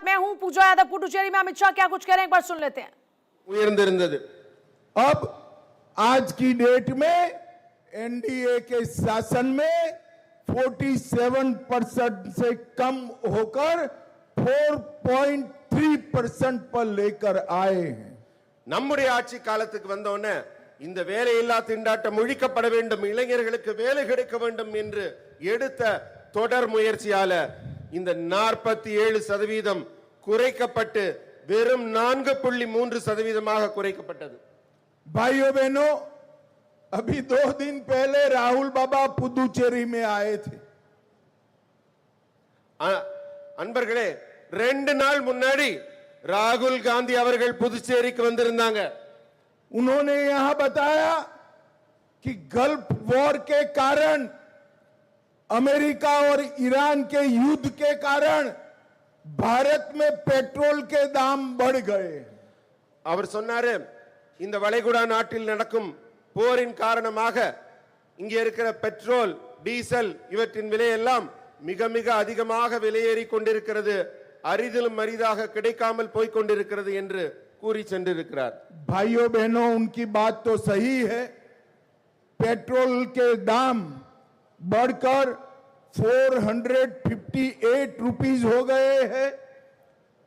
साथ मैं हूं पूजा यादव। पुडुचेरी में अमित शाह क्या कुछ कह रहे हैं, एक बार सुन लेते हैं। उयर्ந்திருந்தது अब आज की डेट में एनडीए के शासन में 47% से कम होकर 4.3% पर लेकर आए हैं। நம்முடைய ஆட்சி காலத்துக்கு வந்தோனே இந்த வேலையில்லா திண்டாட்டம் ஒழிக்கப்பட வேண்டும், இளைஞர்களுக்கு வேலை கிடைக்க வேண்டும் என்று எடுத்த தொடர் முயற்சியால இந்த 47% குறைக்கப்பட்டு வெறும் 4.3% குறைக்கப்பட்டது। भाइयों बहनों, अभी 2 दिन पहले राहुल बाबा पुदुचेरी में आए थे। அன்பர்களே, 2 நாள் முன்னாடி ராகுல் காந்தி அவர்கள் புதுச்சேரிக்கு வந்திருந்தாங்க। उन्होंने यहां बताया कि गल्फ वॉर के कारण, अमेरिका और ईरान के युद्ध के कारण भारत में पेट्रोल के दाम बढ़ गए। அவர் சொன்னாரு, இந்த வளைகுடா நாட்டில் நடக்கும் போரின் காரணமாக இங்கே இருக்கிற பெட்ரோல், டீசல் இவற்றின் விலை எல்லாம் மிக மிக அதிகமாக விலையேறி கொண்டிருக்கிறது, அரிதிலும் அரிதாக கிடைக்காமல் போய் கொண்டிருக்கிறது என்று கூறி சென்றிருக்கிறார்। भाइयों बहनों, उनकी बात तो सही है। पेट्रोल के दाम बढ़कर 458 रुपीस हो गए हैं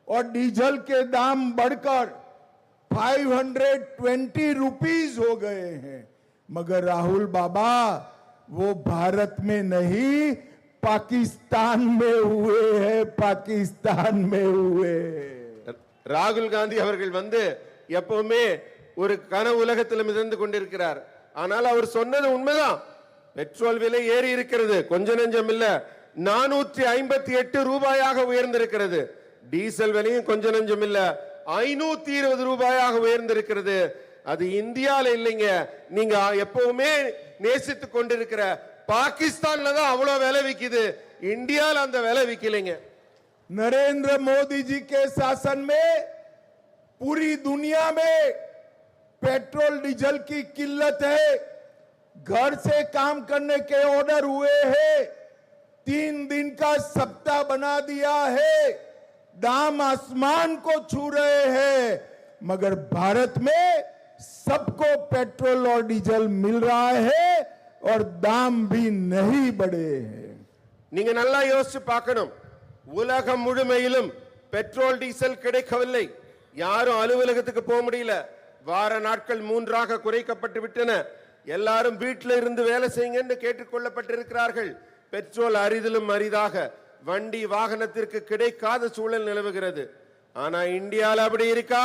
और डीजल के दाम बढ़कर 520 रुपीस हो गए हैं। मगर राहुल बाबा वो भारत में नहीं, पाकिस्तान में हुए हैं, पाकिस्तान में हुए। ராகுல் காந்தி அவர்கள் வந்து எப்பவுமே ஒரு கனவு உலகத்தில் மிதந்து கொண்டிருக்கிறார்। ஆனால் அவர் சொன்னது உண்மைதான், பெட்ரோல் விலை ஏறி இருக்கிறது, கொஞ்ச நெஞ்சம் இல்ல, 458 ரூபாயாக உயர்ந்திருக்கிறது। டீசல் விலையும் கொஞ்ச நெஞ்சம் இல்ல, 520 ரூபாயாக உயர்ந்திருக்கிறது। அது இந்தியால இல்லைங்க, நீங்க எப்பவுமே நேசித்துக் கொண்டிருக்கிற பாகிஸ்தான்ல தான் அவ்வளவு விலை விக்குது, இந்தியால அந்த விலை விக்கலைங்க। नरेंद्र मोदी जी के शासन में पूरी दुनिया में पेट्रोल डीजल की किल्लत है। घर से काम करने के ऑर्डर हुए हैं, 3 दिन का सप्ताह बना दिया है, दाम आसमान को छू रहे हैं। मगर भारत में सबको पेट्रोल और डीजल मिल रहा है और दाम भी नहीं बढ़े हैं। நீங்க நல்லா யோசிச்சு பார்க்கணும், உலகம் முழுமையிலும் பெட்ரோல் டீசல் கிடைக்கவில்லை, யாரும் அலுவலகத்துக்கு போக முடியல, வார நாட்கள் 3ஆக குறைக்கப்பட்டு விட்டன, எல்லாரும் வீட்டில் இருந்து வேலை செய்யுங்கன்னு கேட்டுக்கொள்ளப்பட்டிருக்கிறார்கள்। பெட்ரோல் அரிதிலும் அரிதாக வண்டி வாகனத்திற்கு கிடைக்காத சூழல் நிலவுகிறது। ஆனா இந்தியால அப்படி இருக்கா?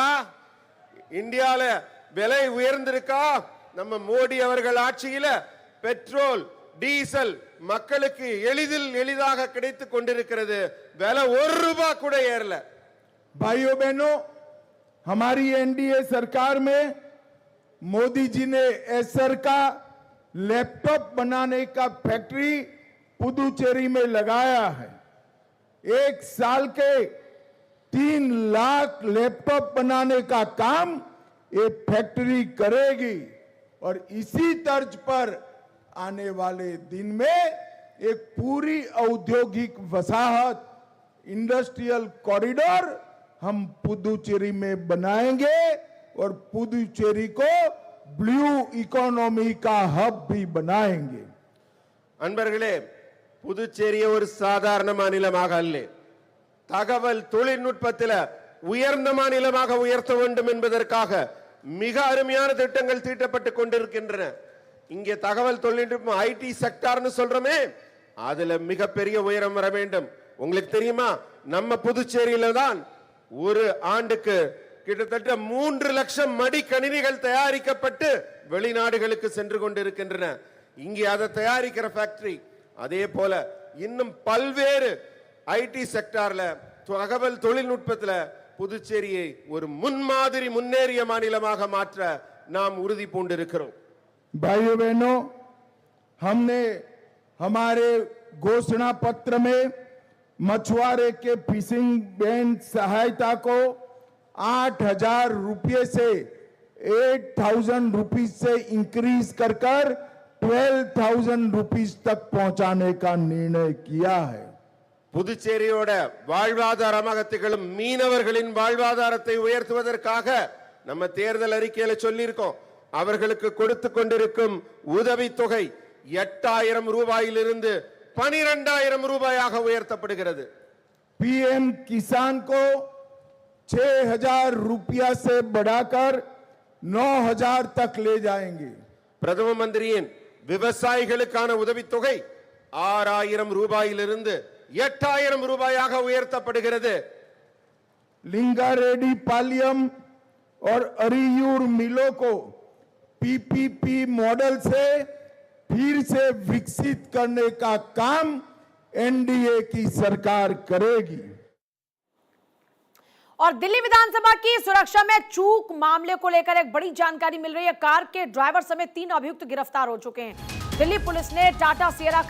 இந்தியால விலை உயர்ந்திருக்கா? நம்ம மோடி அவர்கள் ஆட்சியில பெட்ரோல் டீசல் மக்களுக்கு எளிதாக கிடைத்துக் கொண்டிருக்கிறது, விலை 1 ரூபாய் கூட ஏறல। भाइयों बहनों, हमारी एनडीए सरकार में मोदी जी ने एसर का लैपटॉप बनाने का फैक्ट्री पुदुचेरी में लगाया है। 1 साल के 3 लाख लैपटॉप बनाने का काम ये फैक्ट्री करेगी और इसी तर्ज पर आने वाले दिन में एक पूरी औद्योगिक वसाहत, इंडस्ट्रियल कॉरिडोर हम पुदुचेरी में बनाएंगे और पुदुचेरी को ब्लू इकोनॉमी का हब भी बनाएंगे। அன்பர்களே, புதுச்சேரியை ஒரு சாதாரண மாநிலமாக அல்ல, தகவல் தொழில்நுட்பத்தில் உயர்ந்த மாநிலமாக உயர்த்த வேண்டும் என்பதற்காக மிக அருமையான திட்டங்கள் தீட்டப்பட்டு கொண்டிருக்கின்றன। இங்கே தகவல் தொழில்நுட்பம் ஐடி செக்டார்னு சொல்றோமே, அதுல மிகப்பெரிய உயரம் வர வேண்டும்। உங்களுக்கு தெரியுமா, நம்ம புதுச்சேரியில தான் ஒரு ஆண்டுக்கு கிட்டத்தட்ட 3 லட்சம் மடிக்கணினிகள் தயாரிக்கப்பட்டு வெளிநாடுகளுக்கு சென்று கொண்டிருக்கின்றன। இங்கே அதை தயாரிக்கிற ஃபேக்டரி, அதே போல இன்னும் பல்வேறு ஐடி செக்டார்ல, தகவல் தொழில்நுட்பத்துல புதுச்சேரியை ஒரு முன்மாதிரி முன்னேறிய மாநிலமாக மாற்ற நாம் உறுதி பூண்டிருக்கிறோம்। भाइयों बहनों, हमने हमारे घोषणा पत्र में मछुआरे के फिशिंग बैंड सहायता को 8,000 रुपये से 8,000 रुपीज से इंक्रीज कर 12,000 रुपीज तक पहुंचाने का निर्णय किया है। புதுச்சேரியோட வாழ்வாதாரமாக திகழும் மீனவர்களின் வாழ்வாதாரத்தை உயர்த்துவதற்காக நம்ம தேர்தல் அறிக்கையில சொல்லியிருக்கோம். அவர்களுக்கு கொடுத்து கொண்டிருக்கும் உதவித்தொகை 8000 ரூபாயிலிருந்து 12000 ரூபாயாக உயர்த்தப்படுகிறது. पीएम किसान को 6000 रुपया से बढ़ाकर 9000 तक ले जाएंगे. பிரதம மந்திரியின் விவசாயிகளுக்கான உதவித்தொகை 6000 ரூபாயிலிருந்து 8000 ரூபாயாக உயர்த்தப்படுகிறது. लिंगारेड्डी पालियम और अरियूर मिलों को पीपीपी मॉडल से फिर से विकसित करने का काम एनडीए की सरकार करेगी. और दिल्ली विधानसभा की सुरक्षा में चूक मामले को लेकर एक बड़ी जानकारी मिल रही है। कार के ड्राइवर समेत 3 अभियुक्त गिरफ्तार हो चुके हैं। दिल्ली पुलिस ने टाटा सिएरा